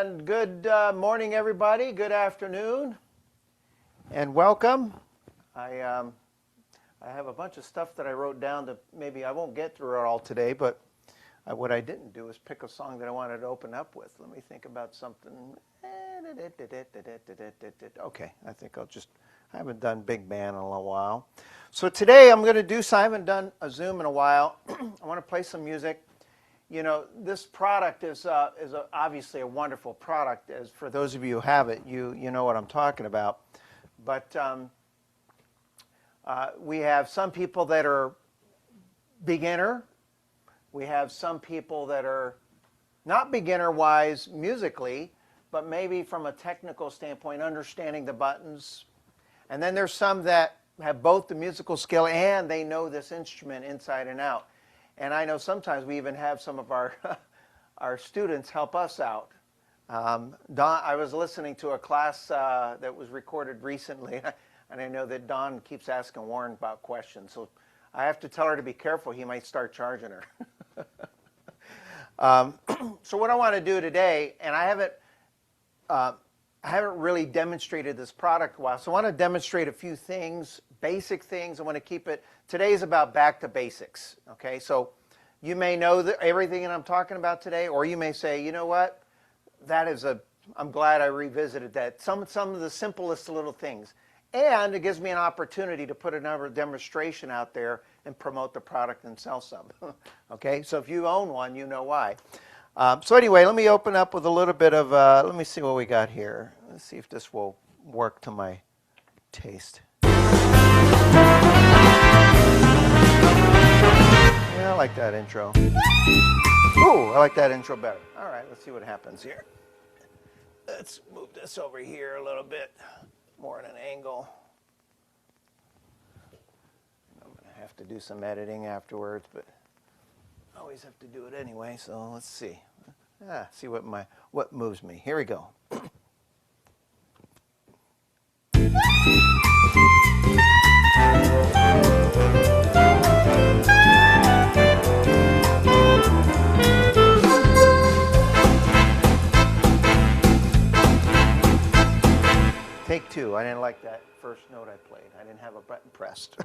And good morning, everybody. Good afternoon, and welcome. I have a bunch of stuff that I wrote down that maybe I won't get through it all today, but what I didn't do is pick a song that I wanted to open up with. Let me think about something. Okay, I think I haven't done big band in a while. So today I'm going to do, so I haven't done a Zoom in a while. I want to play some music. You know, this product is obviously a wonderful product. As for those of you who have it, you know what I'm talking about. But we have some people that are beginner. We have some people that are not beginner-wise musically, but maybe from a technical standpoint, understanding the buttons. And then there's some that have both the musical skill and they know this instrument inside and out. And I know sometimes we even have some of our our students help us out. Don, I was listening to a class that was recorded recently, and I know that Don keeps asking Warren about questions. So I have to tell her to be careful. He might start charging her. So what I want to do today, and I haven't really demonstrated this product a while, so I want to demonstrate a few things, basic things. I want to keep it. Today's about back to basics. Okay, so you may know everything that I'm talking about today, or you may say, you know what, I'm glad I revisited that. Some of the simplest little things, and it gives me an opportunity to put another demonstration out there and promote the product and sell some. Okay, so if you own one, you know why. So anyway, let me open up with a little bit of, let me see what we got here. Let's see if this will work to my taste. Yeah, I like that intro. Ooh, I like that intro better. All right, let's see what happens here. Let's move this over here a little bit, more at an angle. I'm going to have to do some editing afterwards, but I always have to do it anyway, so let's see. See what moves me. Here we go. Take two. I didn't like that first note I played. I didn't have a button pressed.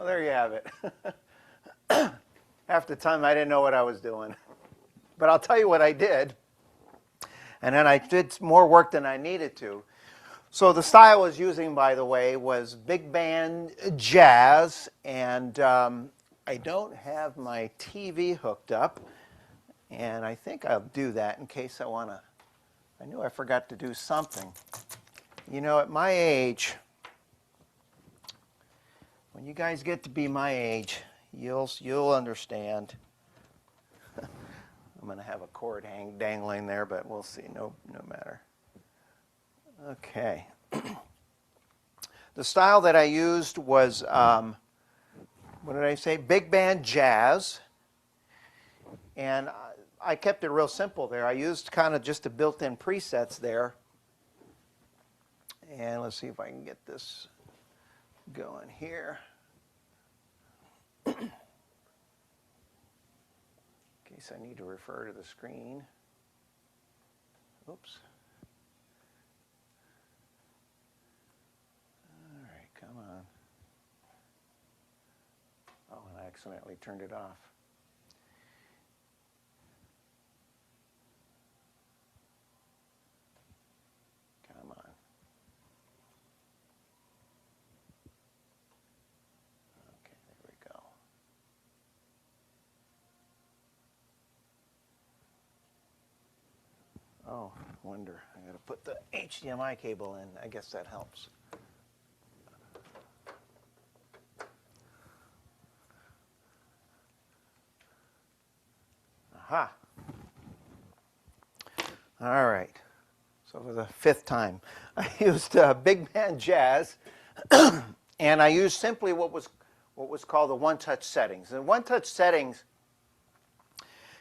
Well, there you have it. Half the time I didn't know what I was doing. But I'll tell you what I did. And then I did more work than I needed to. So the style I was using, by the way, was big band jazz. And I don't have my TV hooked up. And I think I'll do that in case I want to. I knew I forgot to do something. You know, at my age, when you guys get to be my age, you'll understand. I'm going to have a cord dangling there, but we'll see. No matter. Okay. The style that I used was, what did I say? Big band jazz. And I kept it real simple there. I used kind of just the built-in presets there. And let's see if I can get this going here. In case I need to refer to the screen. Oops. All right, come on. Oh, and I accidentally turned it off. Come on. Okay, there we go. Oh, wonder. I got to put the HDMI cable in. I guess that helps. Aha. All right. So for the fifth time, I used big band jazz, and I used simply what was called the one-touch settings. And one-touch settings,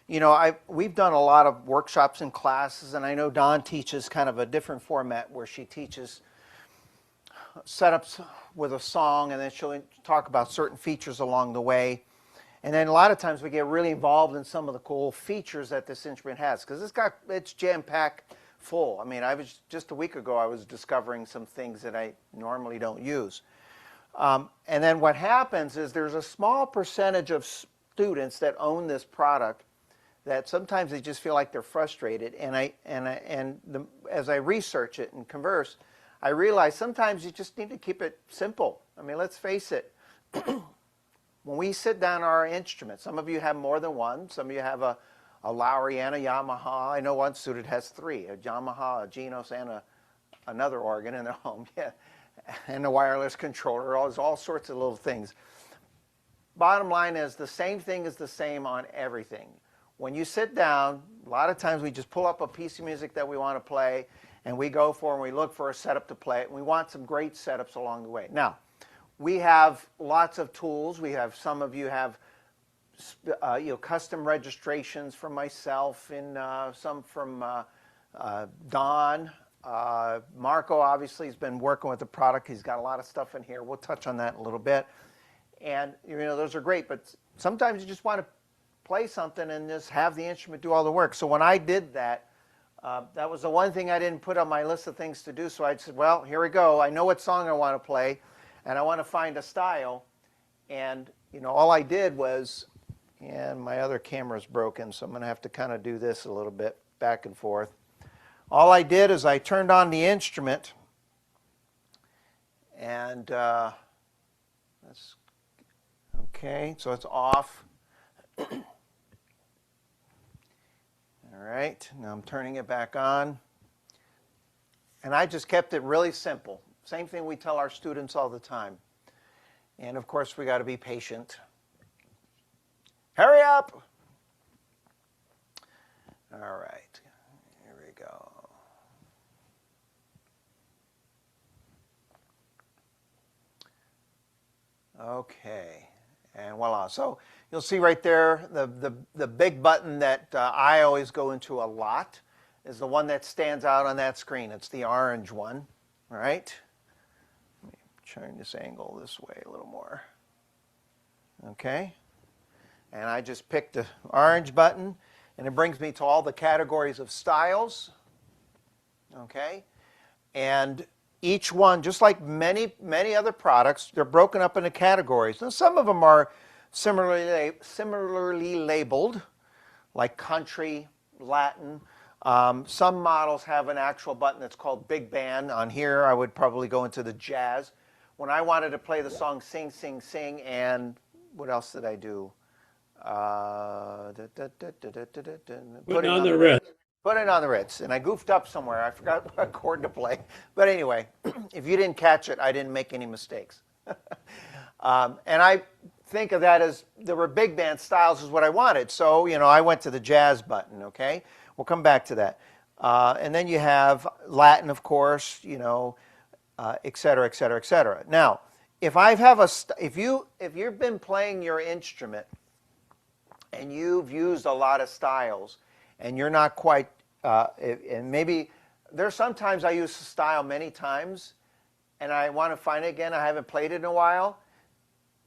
you know, we've done a lot of workshops and classes, and I know Dawn teaches kind of a different format where she teaches setups with a song, and then she'll talk about certain features along the way. And then a lot of times we get really involved in some of the cool features that this instrument has, because it's jam-packed full. I mean, just a week ago I was discovering some things that I normally don't use. And then what happens is there's a small percentage of students that own this product that sometimes they just feel like they're frustrated. As I research it and converse, I realize sometimes you just need to keep it simple. I mean, let's face it. When we sit down our instruments, some of you have more than one. Some of you have a Lowry and a Yomaha. I know one student has three, a Yomaha, a Genos, and another organ in their home. Yeah, and a wireless controller, all sorts of little things. Bottom line is the same thing is the same on everything. When you sit down, a lot of times we just pull up a piece of music that we want to play, and we go for and we look for a setup to play it, and we want some great setups along the way. Now, we have lots of tools. Some of you have custom registrations from myself and some from Don. Marco obviously has been working with the product. He's got a lot of stuff in here. We'll touch on that in a little bit. And those are great, but sometimes you just want to play something and just have the instrument do all the work. So when I did that, that was the one thing I didn't put on my list of things to do. So I said, well, here we go. I know what song I want to play, and I want to find a style. And all I did was, and my other camera's broken, so I'm going to have to kind of do this a little bit back and forth. All I did is I turned on the instrument, and that's okay. So it's off. All right, now I'm turning it back on. And I just kept it really simple. Same thing we tell our students all the time. And of course, we got to be patient. Hurry up! All right, here we go. Okay, and voila. So you'll see right there the big button that I always go into a lot is the one that stands out on that screen. It's the orange one, all right? Let me turn this angle this way a little more. Okay, and I just picked the orange button, and it brings me to all the categories of styles, okay? And each one, just like many other products, they're broken up into categories. Now, some of them are similarly labeled, like country, Latin. Some models have an actual button that's called big band. On here, I would probably go into the jazz. When I wanted to play the song Sing, Sing, Sing, and what else did I do? Putting on the Ritz. Put it on the Ritz. And I goofed up somewhere. I forgot what chord to play. But anyway, if you didn't catch it, I didn't make any mistakes. And I think of that as there were big band styles is what I wanted. So, I went to the jazz button, okay? We'll come back to that. And then you have Latin, of course, et cetera, et cetera, et cetera. Now, if you've been playing your instrument and you've used a lot of styles and you're not quite, and maybe there's sometimes I use a style many times and I want to find it again. I haven't played it in a while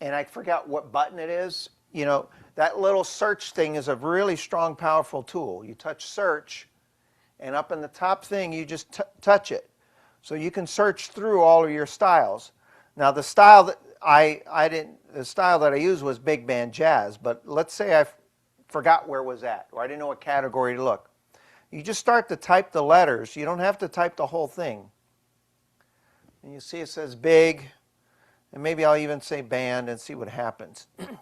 and I forgot what button it is. That little search thing is a really strong, powerful tool. You touch search and up in the top thing, you just touch it. So you can search through all of your styles. Now the style that the style that I used was big band jazz, but let's say I forgot where it was at, or I didn't know what category to look. You just start to type the letters. You don't have to type the whole thing. And you see it says big, and maybe I'll even say band and see what happens. And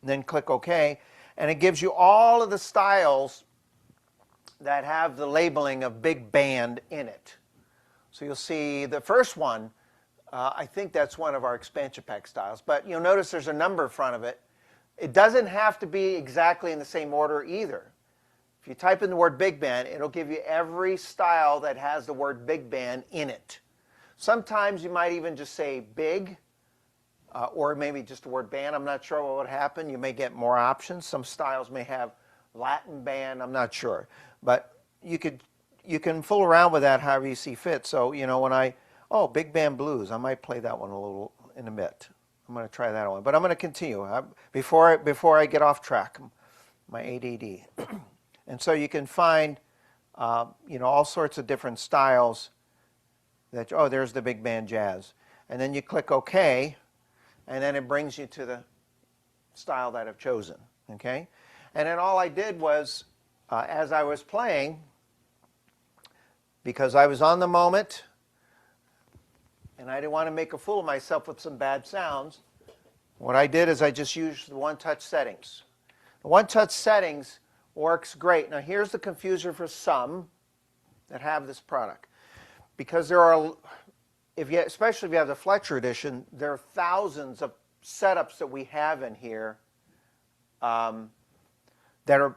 then click OK, and it gives you all of the styles that have the labeling of big band in it. So you'll see the first one, I think that's one of our expansion pack styles, but you'll notice there's a number in front of it. It doesn't have to be exactly in the same order either. If you type in the word big band, it'll give you every style that has the word big band in it. Sometimes you might even just say big, or maybe just the word band. I'm not sure what would happen. You may get more options. Some styles may have Latin band. I'm not sure. But you can fool around with that however you see fit. So, when big band blues, I might play that one a little in a bit. I'm going to try that one. But I'm going to continue before I get off track, my ADD. And so you can find, all sorts of different styles that, there's the big band jazz. And then you click OK, and then it brings you to the style that I've chosen, okay? And then all I did was, as I was playing, because I was on the moment, and I didn't want to make a fool of myself with some bad sounds, what I did is I just used the one-touch settings. The one-touch settings works great. Now here's the confuser for some that have this product. Because there are, especially if you have the Fletcher edition, there are thousands of setups that we have in here that are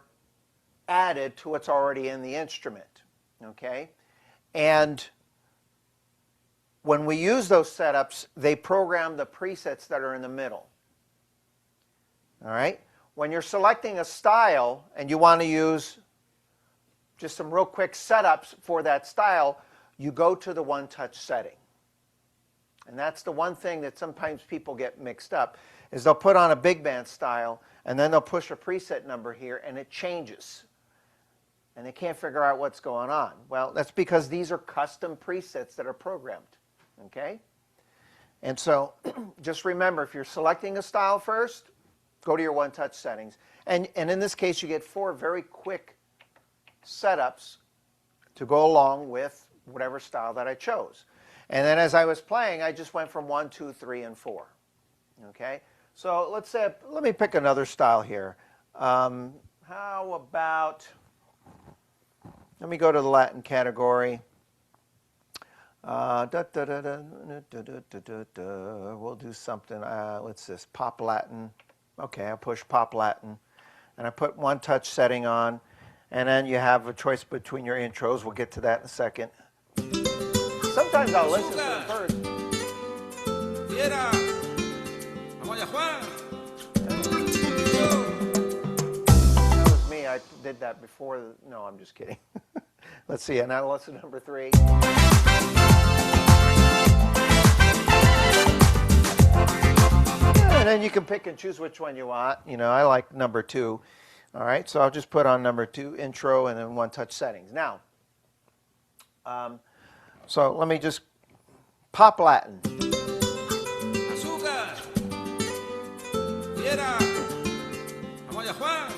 added to what's already in the instrument, okay? And when we use those setups, they program the presets that are in the middle, all right? When you're selecting a style and you want to use just some real quick setups for that style, you go to the one-touch setting. And that's the one thing that sometimes people get mixed up, is they'll put on a big band style, and then they'll push a preset number here, and it changes. And they can't figure out what's going on. Well, that's because these are custom presets that are programmed, okay? And so just remember, if you're selecting a style first, go to your one-touch settings. And in this case, you get 4 very quick setups to go along with whatever style that I chose. And then as I was playing, I just went from 1, 2, 3, and 4. Okay? So let me pick another style here. How about, let me go to the Latin category. We'll do something, what's this, Pop Latin. Okay, I push Pop Latin. And I put one-touch setting on. And then you have a choice between your intros. We'll get to that in a second. Sometimes I'll listen to it first. That was me. I did that before. No, I'm just kidding. Let's see. And now lesson number 3. And then you can pick and choose which one you want. I like number 2. All right, so I'll just put on number 2, intro, and then one-touch settings. Now, so let me just Pop Latin. Azúcar. Fiera. Vamos allá, Juan.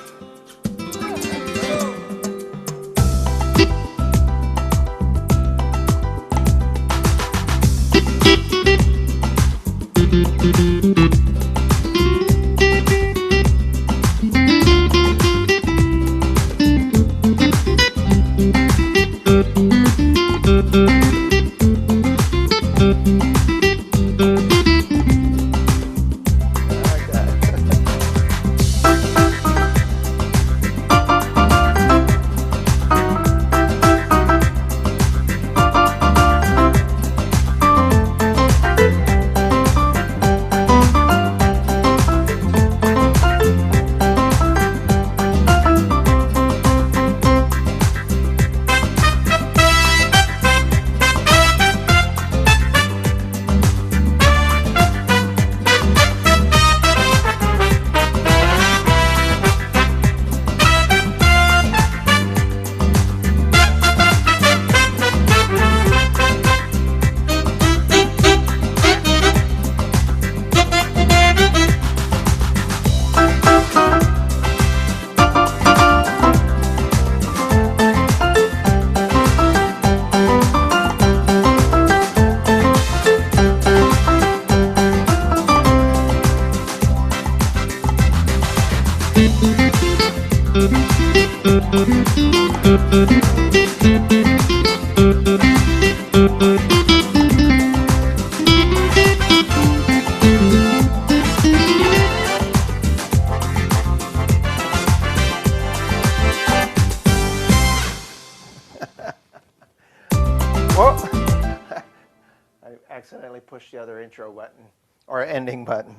I accidentally pushed the other intro button or ending button.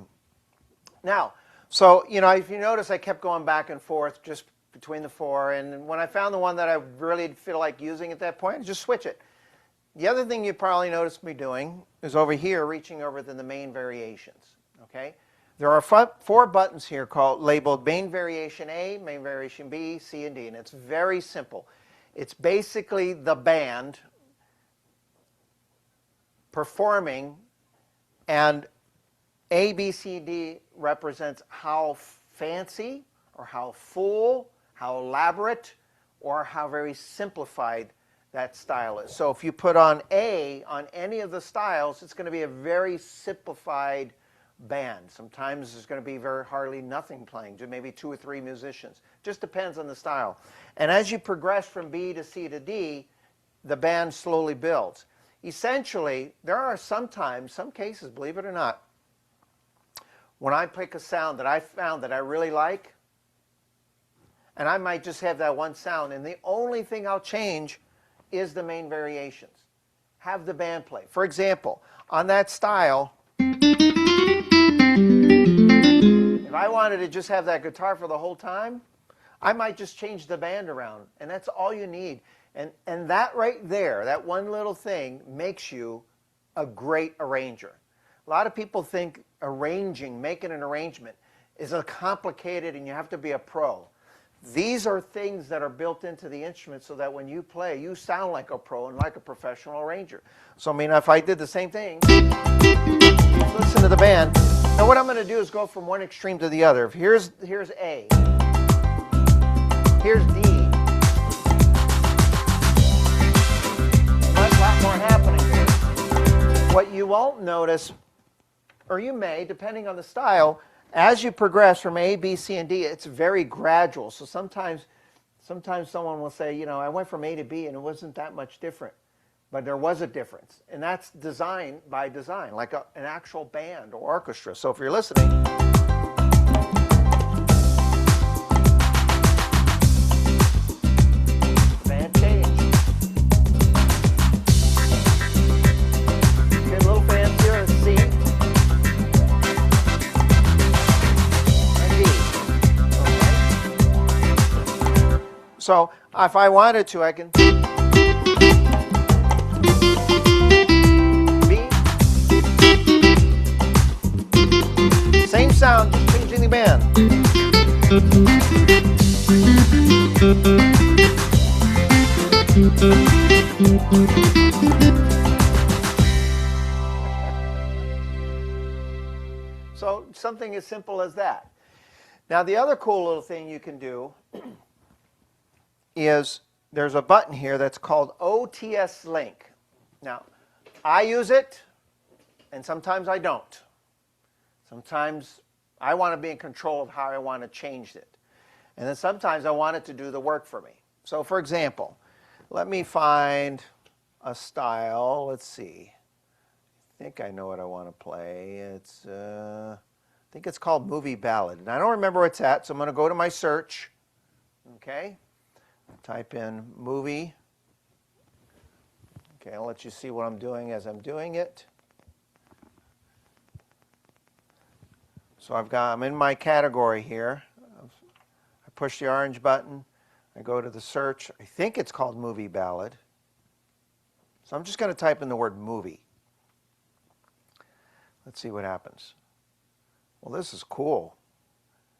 Now, so, you know, if you notice, I kept going back and forth just between the four. And when I found the one that I really feel like using at that point, I just switch it. The other thing you probably noticed me doing is over here, reaching over to the main variations. Okay? There are four buttons here labeled main variation A, main variation B, C, and D. And it's very simple. It's basically the band performing, and A, B, C, D represents how fancy or how full, how elaborate, or how very simplified that style is. So if you put on A on any of the styles, it's going to be a very simplified band. Sometimes there's going to be hardly nothing playing, just maybe 2 or 3 musicians. Just depends on the style. And as you progress from B to C to D, the band slowly builds. Essentially, there are sometimes, some cases, believe it or not, when I pick a sound that I found that I really like, and I might just have that one sound, and the only thing I'll change is the main variations. Have the band play. For example, on that style, if I wanted to just have that guitar for the whole time, I might just change the band around, and that's all you need. And that right there, that one little thing, makes you a great arranger. A lot of people think making an arrangement, is complicated and you have to be a pro. These are things that are built into the instrument so that when you play, you sound like a pro and like a professional arranger. So, I mean, if I did the same thing, listen to the band. Now, what I'm going to do is go from one extreme to the other. Here's A. Here's D. A lot more happening here. What you won't notice, or you may, depending on the style, as you progress from A, B, C, and D, it's very gradual. So sometimes someone will say, you know, I went from A to B and it wasn't that much different. But there was a difference. And that's designed by design, like an actual band or orchestra. So if you're listening, the band changed. Get a little fancier, C. So if I wanted to, I can B. Same sound, just changing the band. So something as simple as that. Now the other cool little thing you can do is there's a button here that's called OTS Link. Now, I use it, and sometimes I don't. Sometimes I want to be in control of how I want to change it. And then sometimes I want it to do the work for me. So for example, let me find a style. Let's see. I think I know what I want to play. I think it's called Movie Ballad. And I don't remember where it's at, so I'm going to go to my search. Okay. Type in movie. Okay, I'll let you see what I'm doing as I'm doing it. So I'm in my category here. I push the orange button. I go to the search. I think it's called Movie Ballad. So I'm just going to type in the word movie. Let's see what happens. Well, this is cool.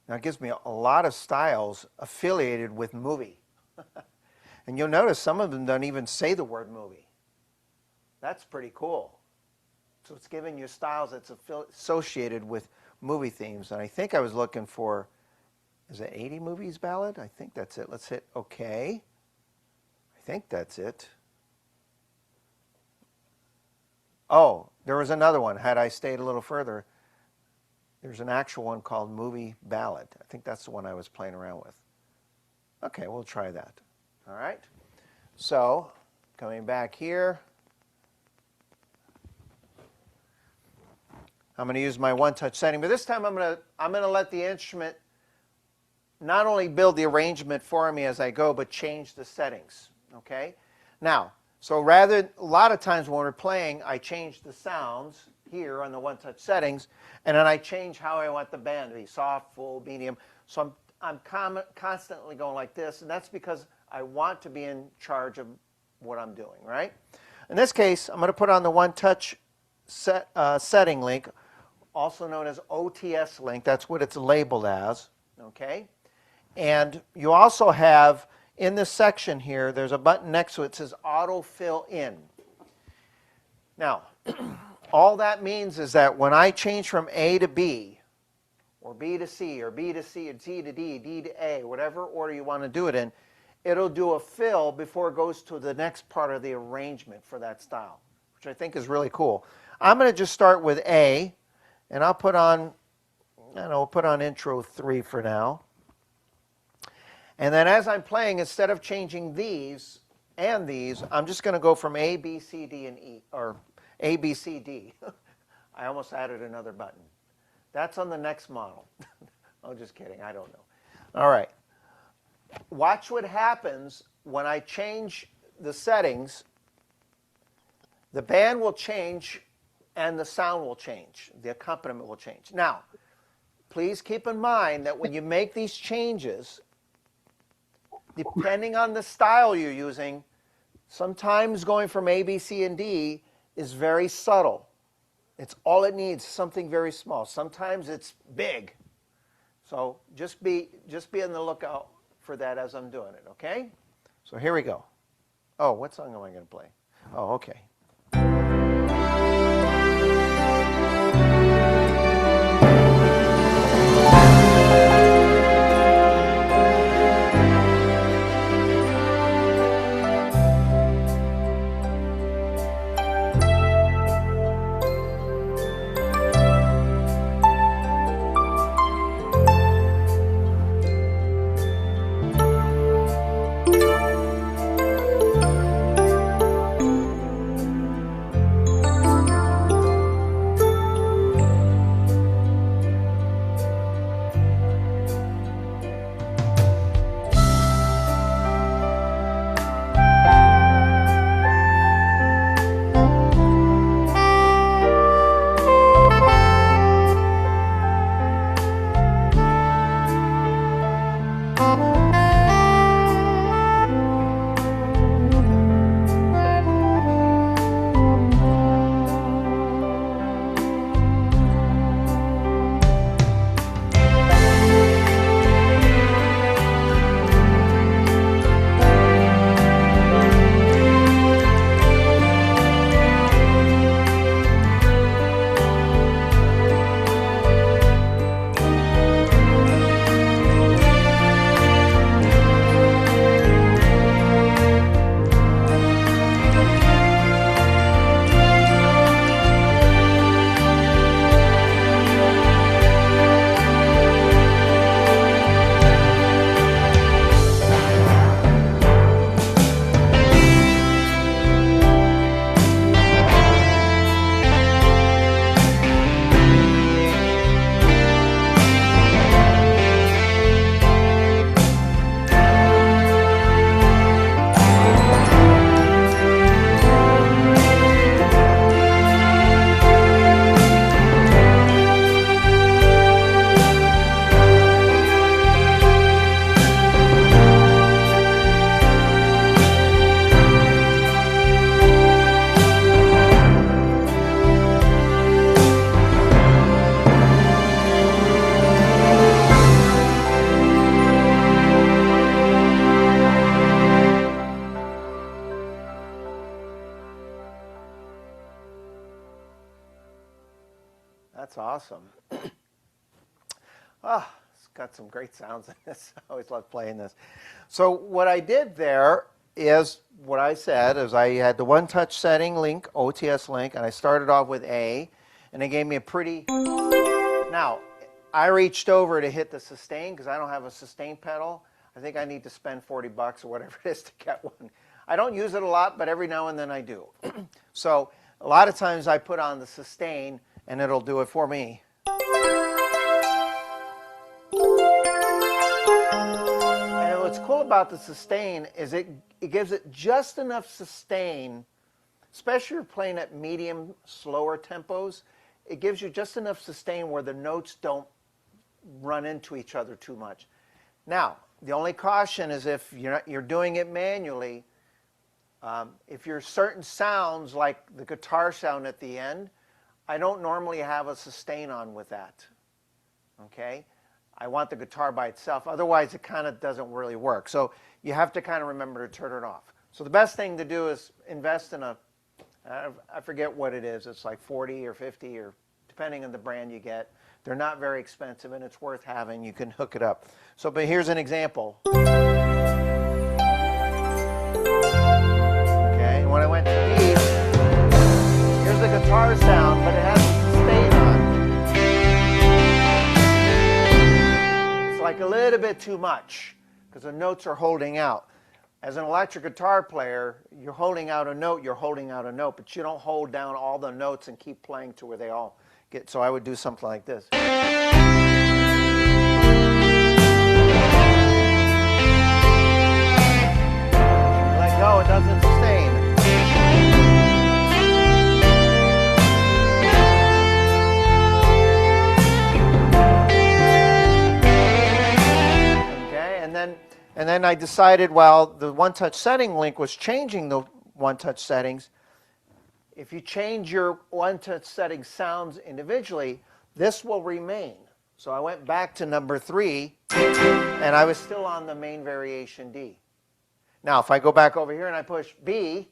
Now it gives me a lot of styles affiliated with movie. And you'll notice some of them don't even say the word movie. That's pretty cool. So it's giving you styles that's associated with movie themes. And I think I was looking for, is it 80 Movies Ballad? I think that's it. Let's hit OK. I think that's it. Oh, there was another one. Had I stayed a little further, there's an actual one called Movie Ballad. I think that's the one I was playing around with. Okay, we'll try that. All right. So coming back here, I'm going to use my one-touch setting, but this time I'm going to let the instrument not only build the arrangement for me as I go, but change the settings. Okay. Now, so a lot of times when we're playing, I change the sounds here on the one-touch settings, and then I change how I want the band to be, soft, full, medium. So I'm constantly going like this, and that's because I want to be in charge of what I'm doing, right? In this case, I'm going to put on the one-touch setting link, also known as OTS link. That's what it's labeled as, okay? And you also have, in this section here, there's a button next to it that says Auto Fill In. Now, all that means is that when I change from A to B, or B to C, or B to C, or C to D, D to A, whatever order you want to do it in, it'll do a fill before it goes to the next part of the arrangement for that style, which I think is really cool. I'm going to just start with A, and I'll put on, put on intro 3 for now. And then as I'm playing, instead of changing these and these, I'm just going to go from A, B, C, D, and E, or A, B, C, D. I almost added another button. That's on the next model. Oh, just kidding. I don't know. All right. Watch what happens when I change the settings. The band will change and the sound will change. The accompaniment will change. Now, please keep in mind that when you make these changes, depending on the style you're using, sometimes going from A, B, C, and D is very subtle. It's all it needs, something very small. Sometimes it's big. So just be on the lookout for that as I'm doing it, okay? So here we go. Oh, what song am I going to play? Oh, okay. awesome. Oh, it's got some great sounds in this. I always love playing this. So what I did there is what I said is I had the one-touch setting link, OTS link, and I started off with A, and it gave me a pretty... Now, I reached over to hit the sustain because I don't have a sustain pedal. I think I need to spend 40 bucks or whatever it is to get one. I don't use it a lot, but every now and then I do. So a lot of times I put on the sustain and it'll do it for me. And what's cool about the sustain is it gives it just enough sustain, especially if you're playing at medium, slower tempos. It gives you just enough sustain where the notes don't run into each other too much. Now, the only caution is if you're doing it manually, if you're certain sounds like the guitar sound at the end, I don't normally have a sustain on with that. Okay? I want the guitar by itself. Otherwise, it kind of doesn't really work. So you have to kind of remember to turn it off. So the best thing to do is invest in a, I forget what it is. It's like 40 or 50 or depending on the brand you get. They're not very expensive and it's worth having. You can hook it up. So, but here's an example. Okay, and when I went to D, here's the guitar sound, but it has a sustain on. It's like a little bit too much because the notes are holding out. As an electric guitar player, you're holding out a note, but you don't hold down all the notes and keep playing to where they all get. So I would do something like this. Let go, it doesn't sustain. Okay, and then I decided while the one-touch setting link was changing the one-touch settings, if you change your one-touch setting sounds individually, this will remain. So I went back to number 3, and I was still on the main variation D. Now, if I go back over here and I push B,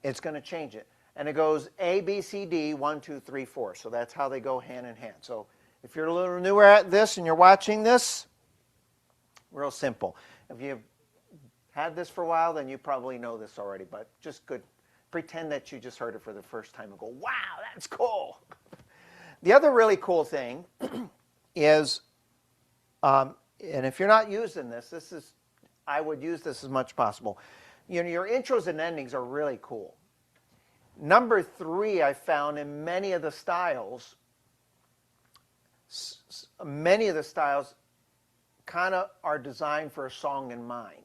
it's going to change it. And it goes A, B, C, D, 1, 2, 3, 4. So that's how they go hand in hand. So if you're a little newer at this and you're watching this, real simple. If you've had this for a while, then you probably know this already, but just good. Pretend that you just heard it for the first time and go, wow, that's cool. The other really cool thing is, and if you're not using this, I would use this as much as possible. You know, your intros and endings are really cool. Number 3, I found in many of the styles kind of are designed for a song in mind.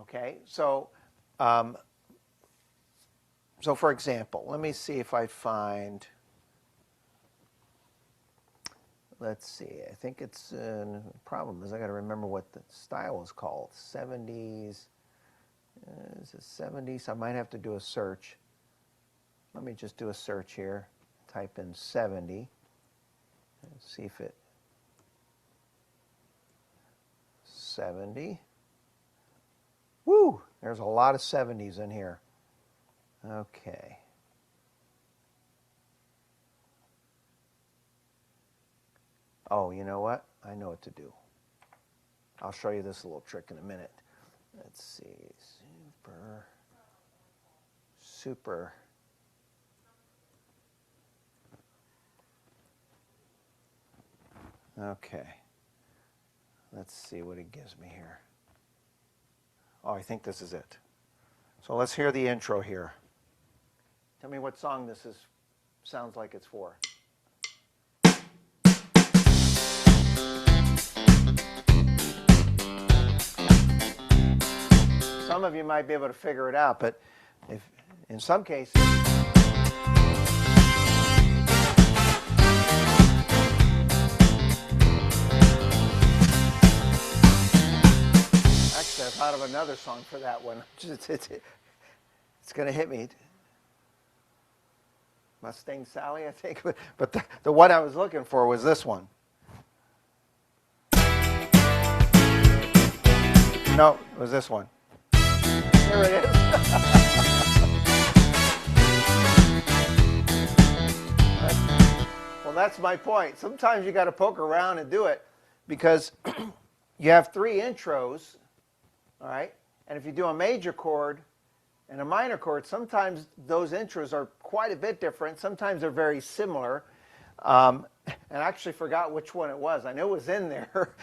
Okay, so for example, let me see if I find, let's see, I think it's, the problem is I got to remember what the style is called. 70s, is it 70s? I might have to do a search. Let me just do a search here. Type in 70 and see if it, 70. Woo, there's a lot of 70s in here. Okay. Oh, you know what? I know what to do. I'll show you this little trick in a minute. Let's see. Super. Okay. Let's see what it gives me here. Oh, I think this is it. So let's hear the intro here. Tell me what song this sounds like it's for. Some of you might be able to figure it out, but if in some cases, actually I thought of another song for that one. It's going to hit me. Mustang Sally, I think. But the one I was looking for was this one. No, it was this one. Here it is. Well, that's my point. Sometimes you got to poke around and do it because you have 3 intros, all right? And if you do a major chord and a minor chord, sometimes those intros are quite a bit different. Sometimes they're very similar. And I actually forgot which one it was. I knew it was in there.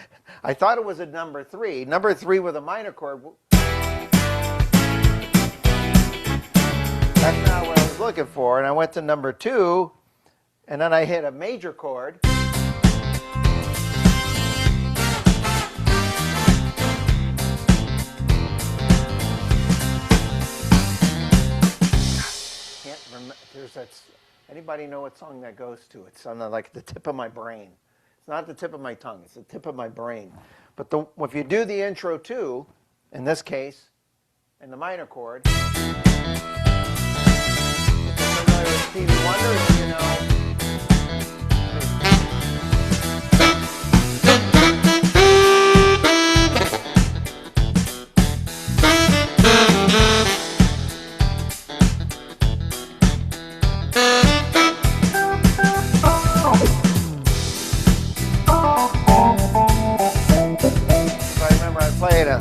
I thought it was at number 3. Number 3 with a minor chord. That's not what I was looking for. And I went to number 2, and then I hit a major chord. Can't remember. Anybody know what song that goes to? It's on like the tip of my brain. It's not the tip of my tongue. It's the tip of my brain. But if you do the intro 2, in this case, in the minor chord, familiar with Stevie Wonder, you know. So I remember I played a.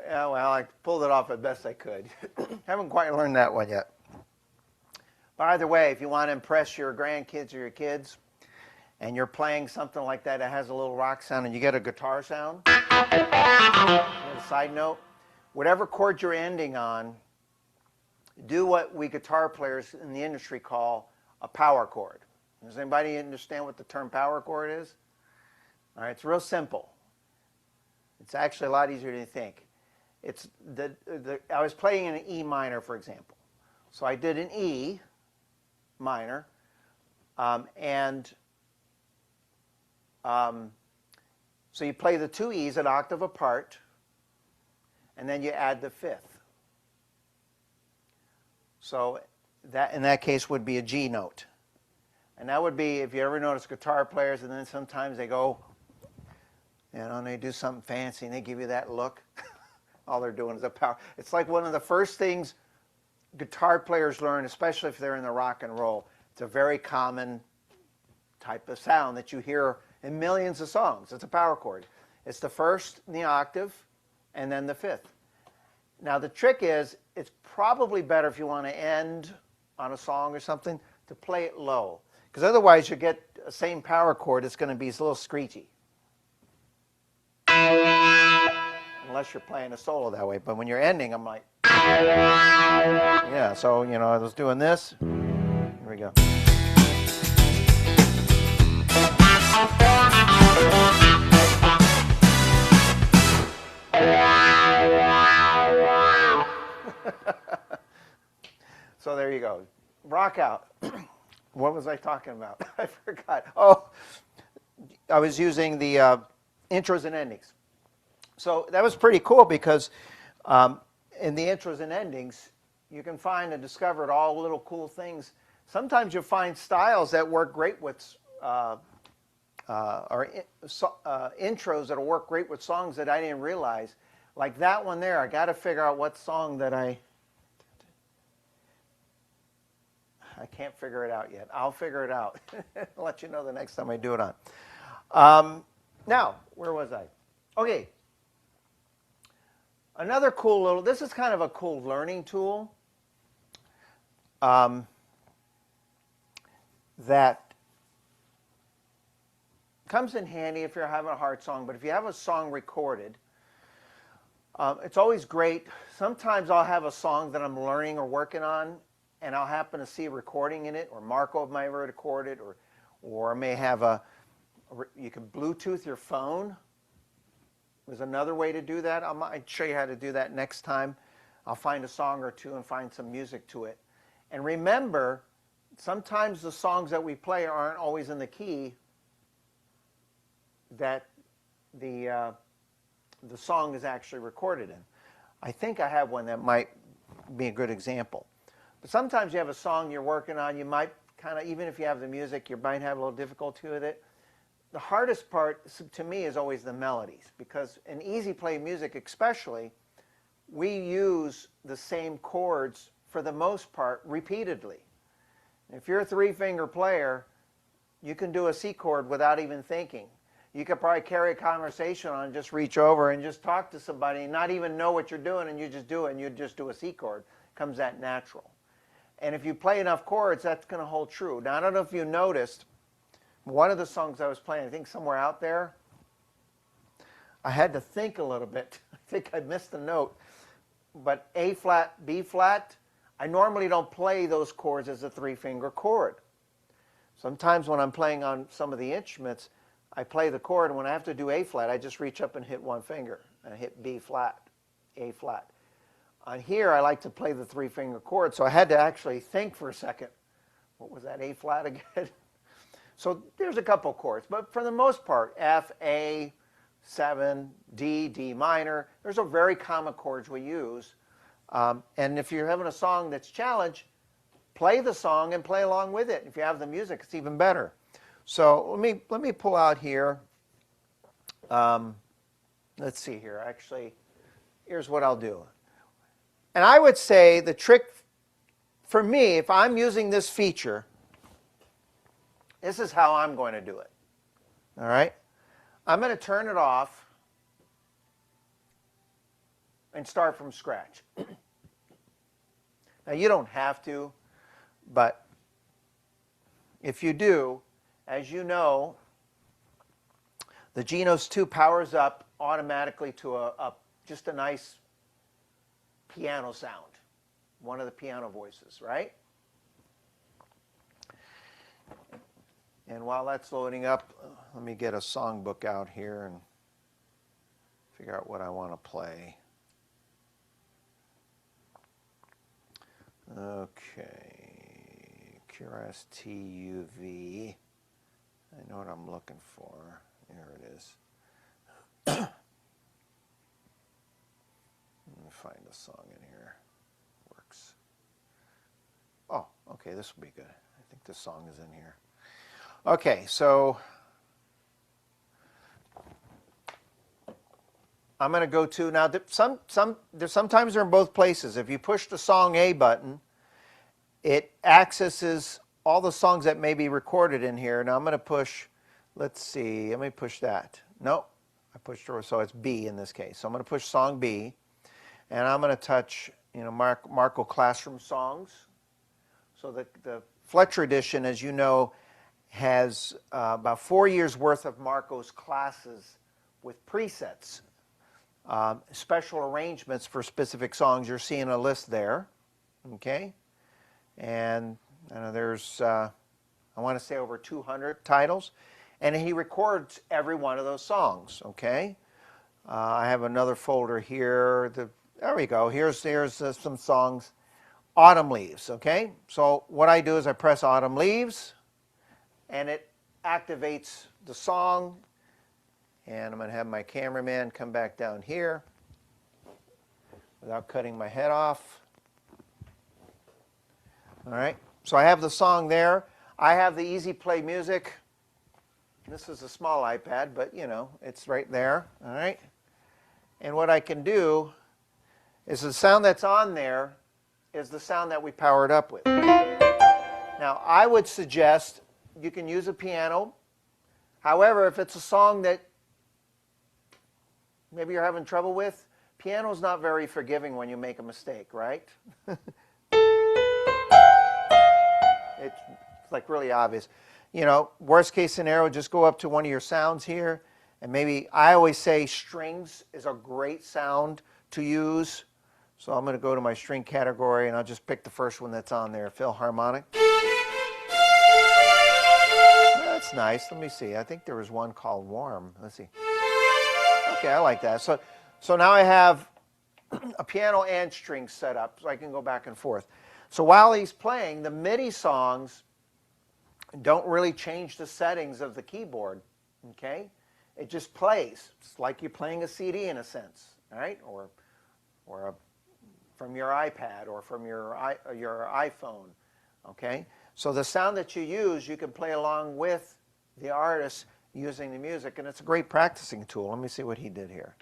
Yeah, well, I pulled it off as best I could. Haven't quite learned that one yet. By the way, if you want to impress your grandkids or your kids, and you're playing something like that that has a little rock sound and you get a guitar sound, a side note, whatever chord you're ending on, do what we guitar players in the industry call a power chord. Does anybody understand what the term power chord is? All right, it's real simple. It's actually a lot easier than you think. It's I was playing in an E minor, for example. So I did an E minor, so you play the 2 E's an octave apart, and then you add the 5th. So that in that case would be a G note. And that would be, if you ever notice guitar players, and then sometimes they go, you know, and they do something fancy and they give you that look. All they're doing is a power. It's like one of the first things guitar players learn, especially if they're in the rock and roll. It's a very common type of sound that you hear in millions of songs. It's a power chord. It's the first in the octave and then the 5th. Now the trick is, it's probably better if you want to end on a song or something to play it low. Because otherwise you get the same power chord, it's going to be a little screechy. Unless you're playing a solo that way. But when you're ending, I'm like, yeah, so, you know, I was doing this. Here we go. So there you go. Rock out. What was I talking about? I forgot. Oh, I was using the intros and endings. So that was pretty cool because in the intros and endings, you can find and discover all little cool things. Sometimes you'll find styles that work great with intros that'll work great with songs that I didn't realize. Like that one there, I got to figure out what song that I can't figure it out yet. I'll figure it out. I'll let you know the next time I do it on. Now, where was I? Okay. Another cool little, this is kind of a cool learning tool that comes in handy if you're having a hard song, but if you have a song recorded, it's always great. Sometimes I'll have a song that I'm learning or working on, and I'll happen to see a recording in it, or Marco might have recorded, or I may have you can Bluetooth your phone. There's another way to do that. I might show you how to do that next time. I'll find a song or two and find some music to it. And remember, sometimes the songs that we play aren't always in the key that the song is actually recorded in. I think I have one that might be a good example. But sometimes you have a song you're working on, you might kind of, even if you have the music, you might have a little difficulty with it. The hardest part to me is always the melodies, because in easy play music especially, we use the same chords for the most part repeatedly. If you're a three-finger player, you can do a C chord without even thinking. You could probably carry a conversation on and just reach over and just talk to somebody and not even know what you're doing, and you just do it, and you just do a C chord. It comes that natural. And if you play enough chords, that's going to hold true. Now, I don't know if you noticed, one of the songs I was playing, I think somewhere out there, I had to think a little bit. I think I missed a note. But A flat, B flat, I normally don't play those chords as a three-finger chord. Sometimes when I'm playing on some of the instruments, I play the chord, and when I have to do A flat, I just reach up and hit one finger, and I hit B flat, A flat. On here, I like to play the three-finger chord, so I had to actually think for a second. What was that, A flat again? So there's a couple chords, but for the most part, F, A, 7, D, D minor, there's a very common chords we use. And if you're having a song that's challenged, play the song and play along with it. If you have the music, it's even better. So let me pull out here. Let's see here. Actually, here's what I'll do. And I would say the trick for me, if I'm using this feature, this is how I'm going to do it. All right? I'm going to turn it off and start from scratch. Now, you don't have to, but if you do, as you know, the Genos 2 powers up automatically to just a nice piano sound, one of the piano voices, right? And while that's loading up, let me get a songbook out here and figure out what I want to play. Okay, QRS-TUV. I know what I'm looking for. There it is. Let me find a song in here. Works. Oh, okay, this will be good. I think this song is in here. Okay, so I'm going to go to, now sometimes they're in both places. If you push the song A button, it accesses all the songs that may be recorded in here. Now I'm going to push, let's see, let me push that. No, I pushed over, so it's B in this case. So I'm going to push song B, and I'm going to touch, Marco Classroom songs. So the Fletcher edition, as you know, has about 4 years worth of Marco's classes with presets, special arrangements for specific songs. You're seeing a list there, okay? And there's, I want to say over 200 titles. And he records every one of those songs, okay? I have another folder here. There we go. Here's some songs. Autumn Leaves, okay? So what I do is I press Autumn Leaves, and it activates the song. And I'm going to have my cameraman come back down here without cutting my head off. All right, so I have the song there. I have the Easy Play Music This is a small iPad, but you know, it's right there, all right? And what I can do is the sound that's on there is the sound that we powered up with. Now, I would suggest you can use a piano. However, if it's a song that maybe you're having trouble with, piano's not very forgiving when you make a mistake, right? It's like really obvious. You know, worst case scenario, just go up to one of your sounds here, and maybe, I always say strings is a great sound to use. So I'm going to go to my string category, and I'll just pick the first one that's on there, Philharmonic. That's nice. Let me see. I think there was one called Warm. Let's see. Okay, I like that. So now I have a piano and strings set up, so I can go back and forth. So while he's playing, the MIDI songs don't really change the settings of the keyboard, okay? It just plays. It's like you're playing a CD in a sense, all right? Or from your iPad or from your iPhone, okay? So the sound that you use, you can play along with the artist using the music, and it's a great practicing tool. Let me see what he did here.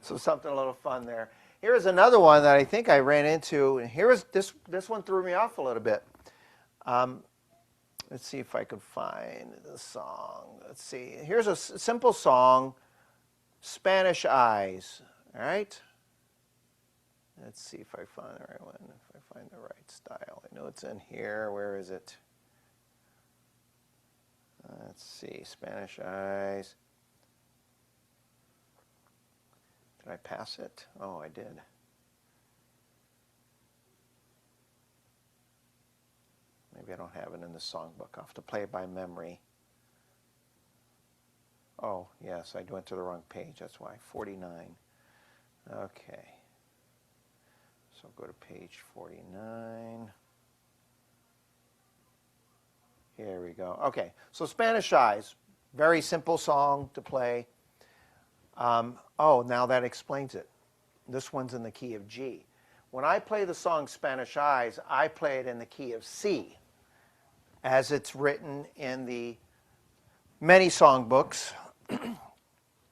So something a little fun there. Here's another one that I think I ran into. And here's this one threw me off a little bit. Let's see if I could find the song. Let's see. Here's a simple song, Spanish Eyes. All right. Let's see if I find the right one. If I find the right style. I know it's in here. Where is it? Let's see. Spanish Eyes. Did I pass it? Oh, I did. Maybe I don't have it in the songbook. I'll have to play it by memory. Oh, yes, I went to the wrong page. That's why. 49. Okay. So go to page 49. Here we go. Okay, so Spanish Eyes. Very simple song to play. Oh, now that explains it. This one's in the key of G. When I play the song Spanish Eyes, I play it in the key of C, as it's written in the many songbooks.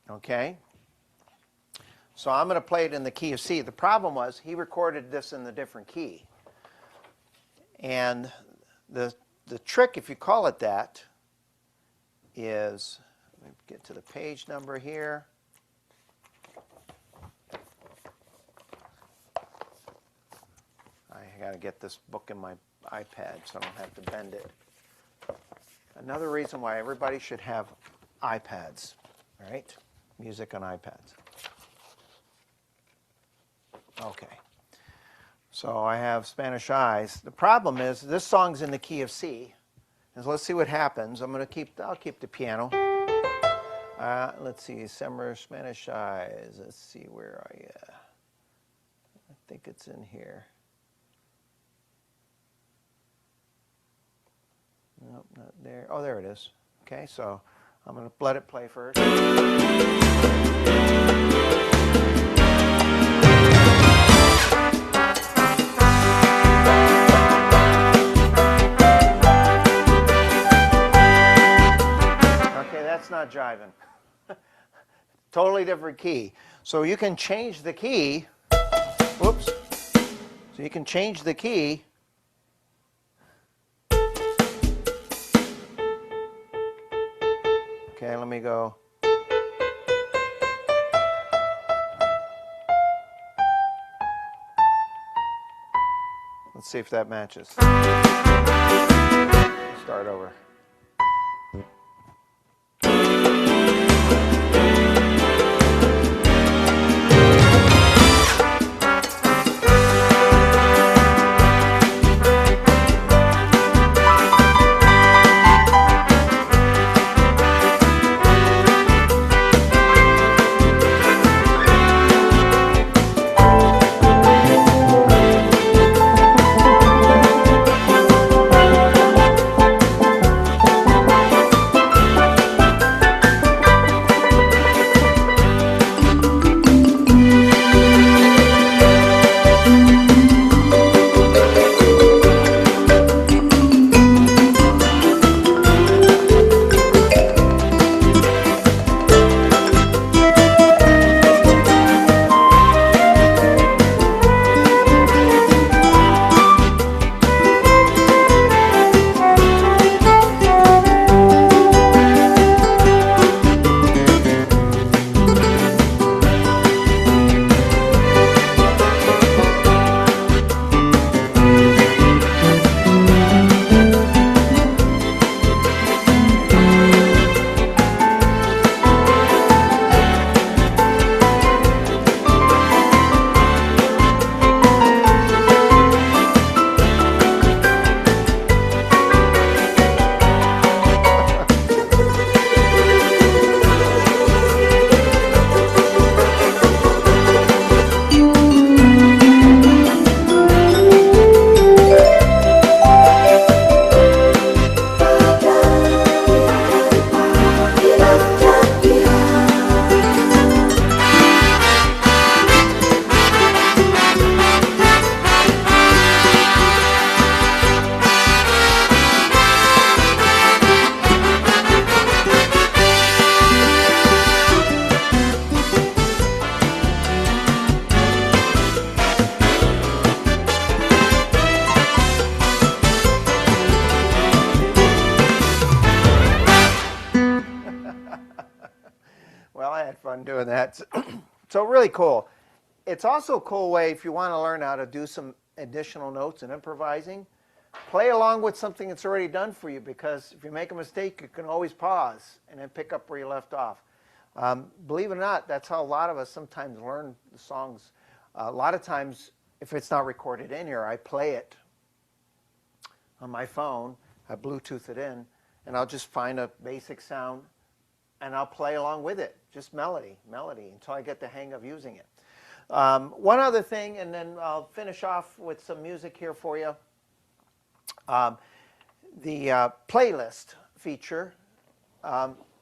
Okay? So I'm going to play it in the key of C. The problem was he recorded this in a different key. And the trick, if you call it that, is, let me get to the page number here. I got to get this book in my iPad so I don't have to bend it. Another reason why everybody should have iPads, all right? Music on iPads. Okay. So I have Spanish Eyes. The problem is this song's in the key of C. And let's see what happens. I'll keep the piano. Let's see, Summer Spanish Eyes. Let's see, where are you? I think it's in here. Nope, not there. Oh, there it is. Okay, so I'm going to let it play first. Okay, that's not jiving. Totally different key. So you can change the key. Whoops. So you can change the key. Okay, let me go. Let's see if that matches. Start over. Well, I had fun doing that. So really cool. It's also a cool way if you want to learn how to do some additional notes and improvising. Play along with something that's already done for you, because if you make a mistake, you can always pause and then pick up where you left off. Believe it or not, that's how a lot of us sometimes learn the songs. A lot of times, if it's not recorded in here, I play it on my phone. I Bluetooth it in, and I'll just find a basic sound, and I'll play along with it, just melody, until I get the hang of using it. One other thing, and then I'll finish off with some music here for you. The playlist feature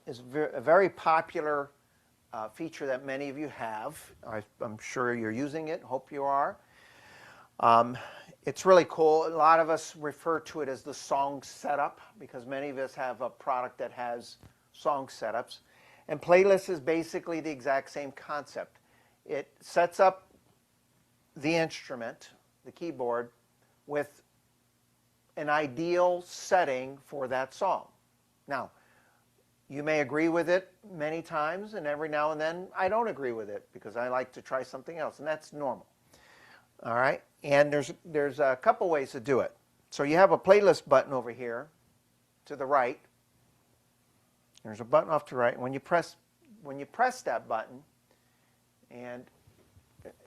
is a very popular feature that many of you have. I'm sure you're using it, hope you are. It's really cool. A lot of us refer to it as the song setup, because many of us have a product that has song setups. And playlist is basically the exact same concept. It sets up the instrument, the keyboard, with an ideal setting for that song. Now, you may agree with it many times, and every now and then I don't agree with it because I like to try something else, and that's normal. All right, and there's a couple ways to do it. So you have a playlist button over here to the right. There's a button off to the right. When you press that button, and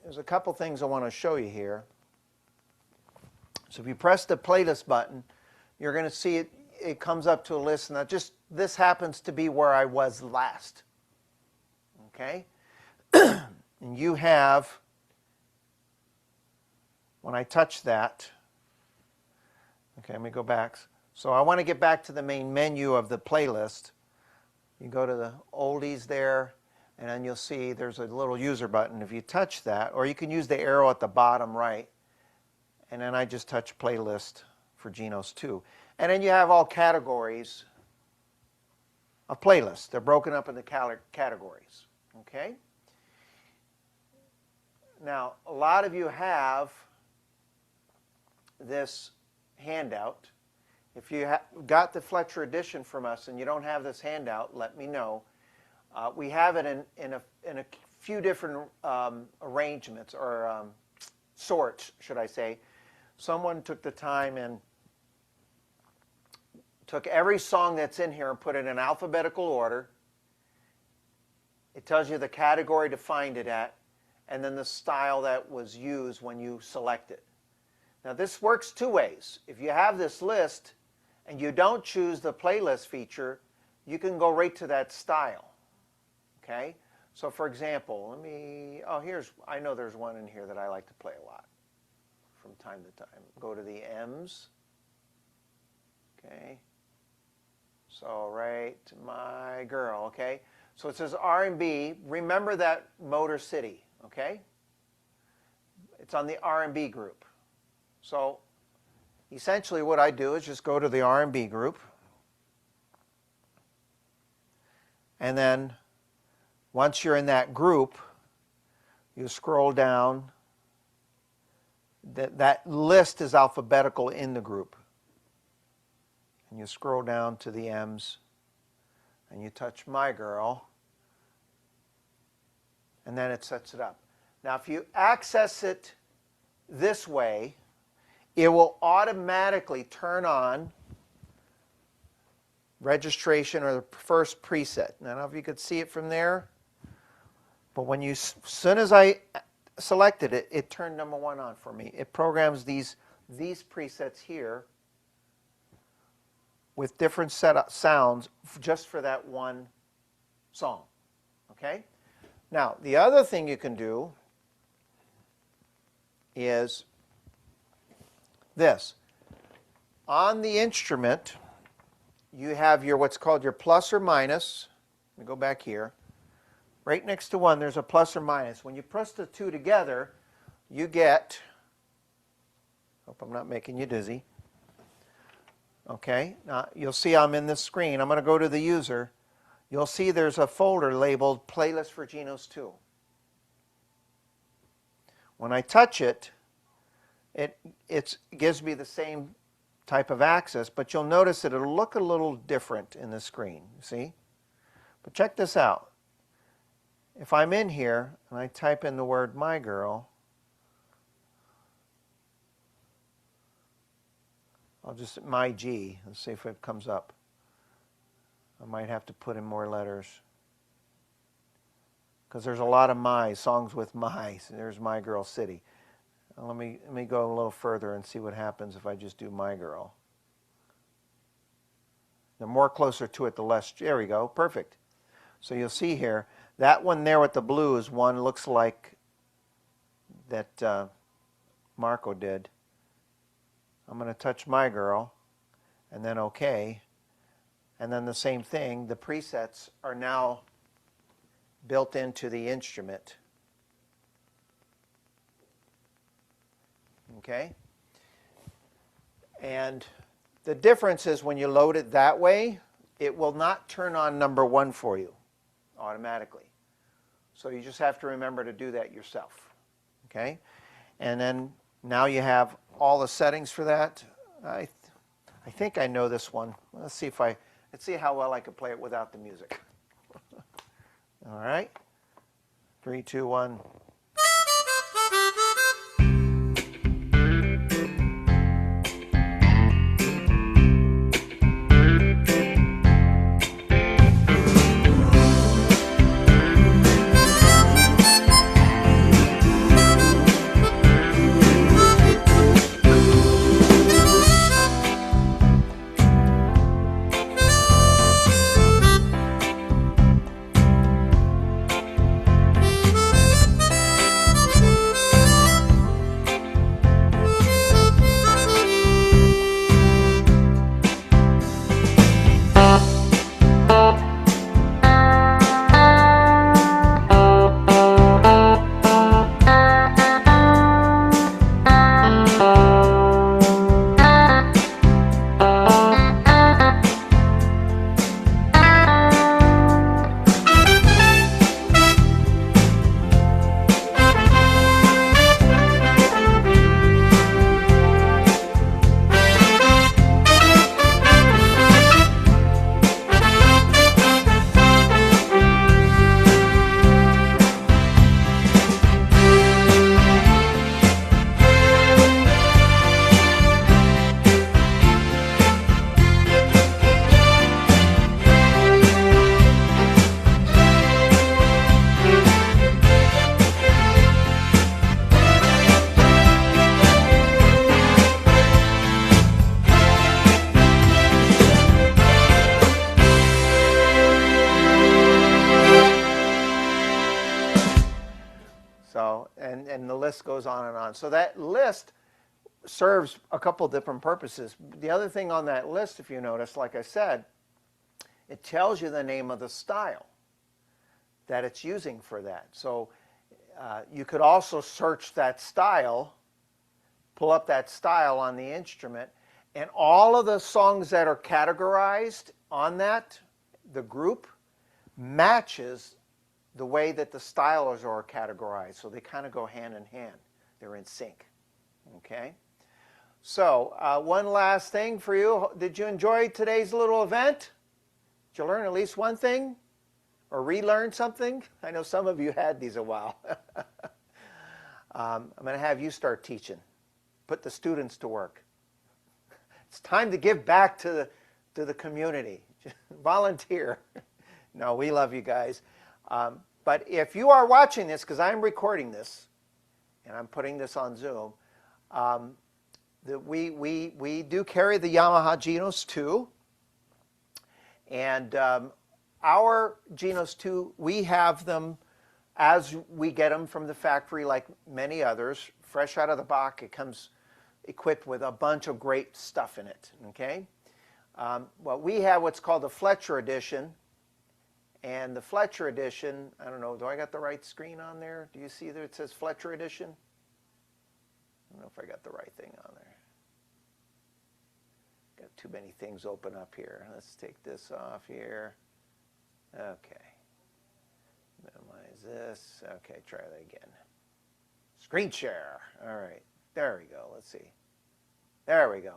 there's a couple things I want to show you here. So if you press the playlist button, you're going to see it comes up to a list. Now, this happens to be where I was last. okay? And you have, when I touch that, okay, let me go back. So I want to get back to the main menu of the playlist. You go to the oldies there, and then you'll see there's a little user button. If you touch that, or you can use the arrow at the bottom right, and then I just touch playlist for Genos 2. And then you have all categories of playlists. They're broken up into categories, okay? Now, a lot of you have this handout. If you got the Fletcher edition from us and you don't have this handout, let me know. We have it in a few different arrangements, or sorts, should I say. Someone took the time and took every song that's in here and put it in alphabetical order. It tells you the category to find it at, and then the style that was used when you select it. Now this works two ways. If you have this list and you don't choose the playlist feature, you can go right to that style. Okay? So for example, I know there's one in here that I like to play a lot from time to time. Go to the M's. Okay? So right, My Girl, okay? So it says R&B. Remember that Motor City, okay? It's on the R&B group. So essentially what I do is just go to the R&B group, and then once you're in that group, you scroll down. That list is alphabetical in the group. And you scroll down to the M's, and you touch My Girl, and then it sets it up. Now if you access it this way, it will automatically turn on registration, or the first preset. Now I don't know if you could see it from there, but as soon as I selected it, it turned number 1 on for me. It programs these presets here with different sounds just for that one song. Okay? Now, the other thing you can do is this. On the instrument, you have your what's called your plus or minus. Let me go back here. Right next to 1, there's a plus or minus. When you press the 2 together, you get, hope I'm not making you dizzy. Okay, now you'll see I'm in this screen. I'm going to go to the user. You'll see there's a folder labeled Playlist for Genos 2. When I touch it, it gives me the same type of access, but you'll notice that it'll look a little different in the screen, you see? But check this out. If I'm in here and I type in the word My Girl, I'll just My G. Let's see if it comes up. I might have to put in more letters, because there's a lot of my songs with my. So there's My Girl City. Let me go a little further and see what happens if I just do My Girl. The more closer to it, the less. There we go. Perfect. So you'll see here, that one there with the blue is one looks like that Marco did. I'm going to touch My Girl, and then OK. And then the same thing, the presets are now built into the instrument. Okay? And the difference is when you load it that way, it will not turn on number 1 for you automatically. So you just have to remember to do that yourself. Okay? And then now you have all the settings for that. I think I know this one. Let's see how well I can play it without the music. All right? 3, 2, 1. the list goes on and on. So that list serves a couple different purposes. The other thing on that list, if you notice, like I said, it tells you the name of the style that it's using for that. So you could also search that style, pull up that style on the instrument, and all of the songs that are categorized on that, the group, matches the way that the stylers are categorized. So they kind of go hand in hand. They're in sync. Okay? So one last thing for you. Did you enjoy today's little event? Did you learn at least one thing? Or relearn something? I know some of you had these a while. I'm going to have you start teaching. Put the students to work. It's time to give back to the community. Volunteer. No, we love you guys. But if you are watching this, because I'm recording this, and I'm putting this on Zoom, we do carry the Yomaha Genos 2. And our Genos 2, we have them as we get them from the factory like many others. Fresh out of the box, it comes equipped with a bunch of great stuff in it. Okay? Well, we have what's called the Fletcher edition. And the Fletcher edition, I don't know, do I got the right screen on there? Do you see that it says Fletcher edition? I don't know if I got the right thing on there. Got too many things open up here. Let's take this off here. Okay. Minimize this. Okay, try that again. Screen share. All right. There we go. Let's see. There we go.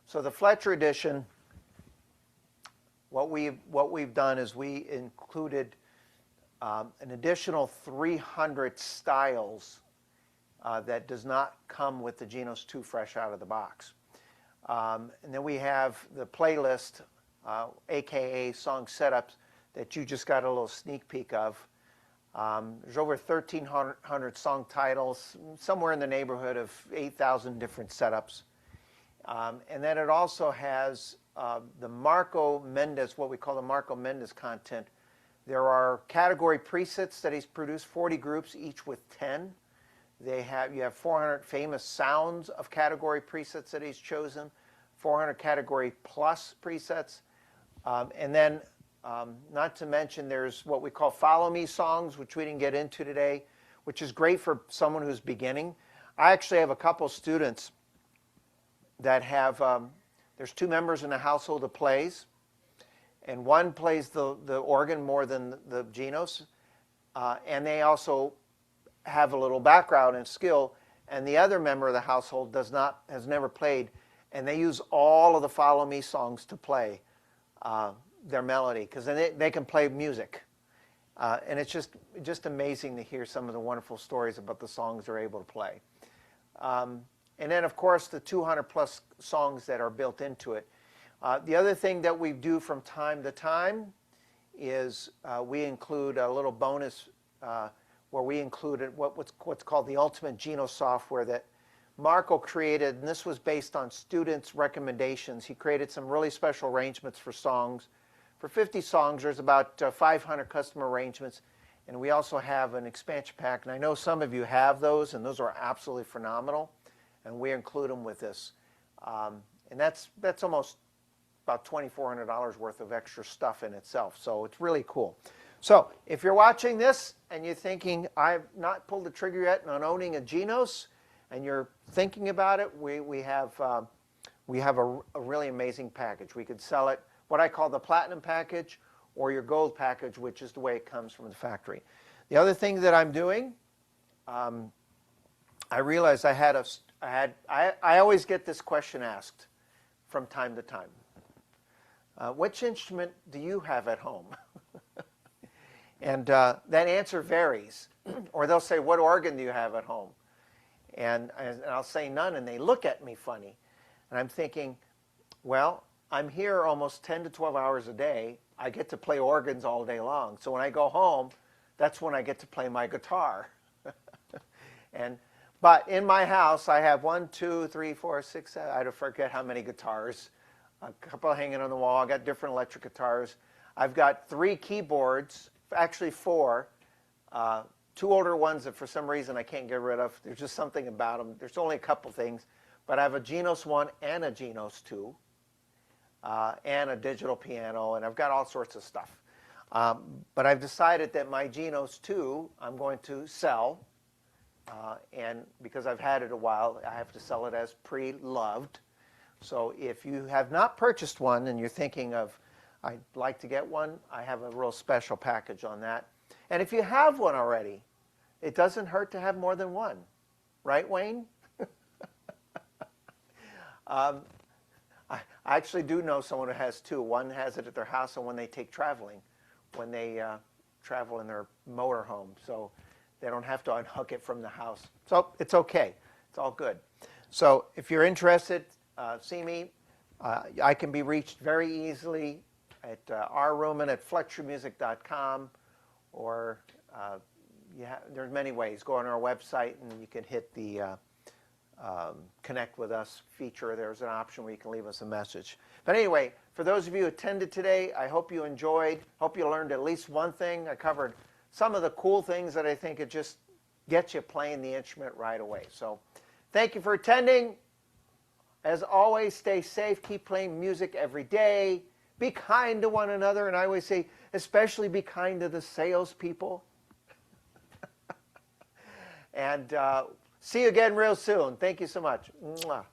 So the Fletcher edition, what we've done is we included an additional 300 styles that does not come with the Genos 2 fresh out of the box. And then we have the playlist, aka song setups, that you just got a little sneak peek of. There's over 1,300 song titles, somewhere in the neighborhood of 8,000 different setups. And then it also has the Marco Mendes, what we call the Marco Mendes content. There are category presets that he's produced, 40 groups, each with 10. You have 400 famous sounds of category presets that he's chosen, 400 category plus presets, and then not to mention there's what we call follow me songs, which we didn't get into today, which is great for someone who's beginning. I actually have a couple students that have, there's 2 members in the household that plays, and one plays the organ more than the Genos, and they also have a little background and skill, and the other member of the household has never played, and they use all of the follow me songs to play their melody, because then they can play music. And it's just amazing to hear some of the wonderful stories about the songs they're able to play. And then, of course, the 200 plus songs that are built into it. The other thing that we do from time to time is we include a little bonus where we included what's called the Ultimate Genos software that Marco created, and this was based on students' recommendations. He created some really special arrangements for songs. For 50 songs, there's about 500 custom arrangements, and we also have an expansion pack, and I know some of you have those, and those are absolutely phenomenal, and we include them with this. And that's almost about $2,400 worth of extra stuff in itself, so it's really cool. So if you're watching this and you're thinking, I've not pulled the trigger yet on owning a Genos, and you're thinking about it, we have a really amazing package. We could sell it, what I call the Platinum package, or your Gold package, which is the way it comes from the factory. The other thing that I'm doing, I realized I always get this question asked from time to time. Which instrument do you have at home? And that answer varies. Or they'll say, what organ do you have at home? And I'll say none, and they look at me funny. And I'm thinking, well, I'm here almost 10 to 12 hours a day. I get to play organs all day long. So when I go home, that's when I get to play my guitar. But in my house, I have 1, 2, 3, 4, 6, 7, I don't forget how many guitars. A couple hanging on the wall. I got different electric guitars. I've got 3 keyboards, actually 4, two older ones that for some reason I can't get rid of. There's just something about them. There's only a couple things, but I have a Genos 1 and a Genos 2, and a digital piano, and I've got all sorts of stuff. But I've decided that my Genos 2 I'm going to sell, and because I've had it a while, I have to sell it as pre-loved. So if you have not purchased one and you're thinking of, I'd like to get one, I have a real special package on that. And if you have one already, it doesn't hurt to have more than one. Right, Wayne? I actually do know someone who has two. One has it at their house and one they take traveling when they travel in their motorhome. So they don't have to unhook it from the house. So it's okay. It's all good. So if you're interested, see me. I can be reached very easily at rruman@fletchermusic.com, or there's many ways. Go on our website and you can hit the connect with us feature. There's an option where you can leave us a message. But anyway, for those of you who attended today, I hope you enjoyed. Hope you learned at least one thing. I covered some of the cool things that I think it just gets you playing the instrument right away. So thank you for attending. As always, stay safe. Keep playing music every day. Be kind to one another. And I always say, especially be kind to the salespeople. And see you again real soon. Thank you so much. Mwah.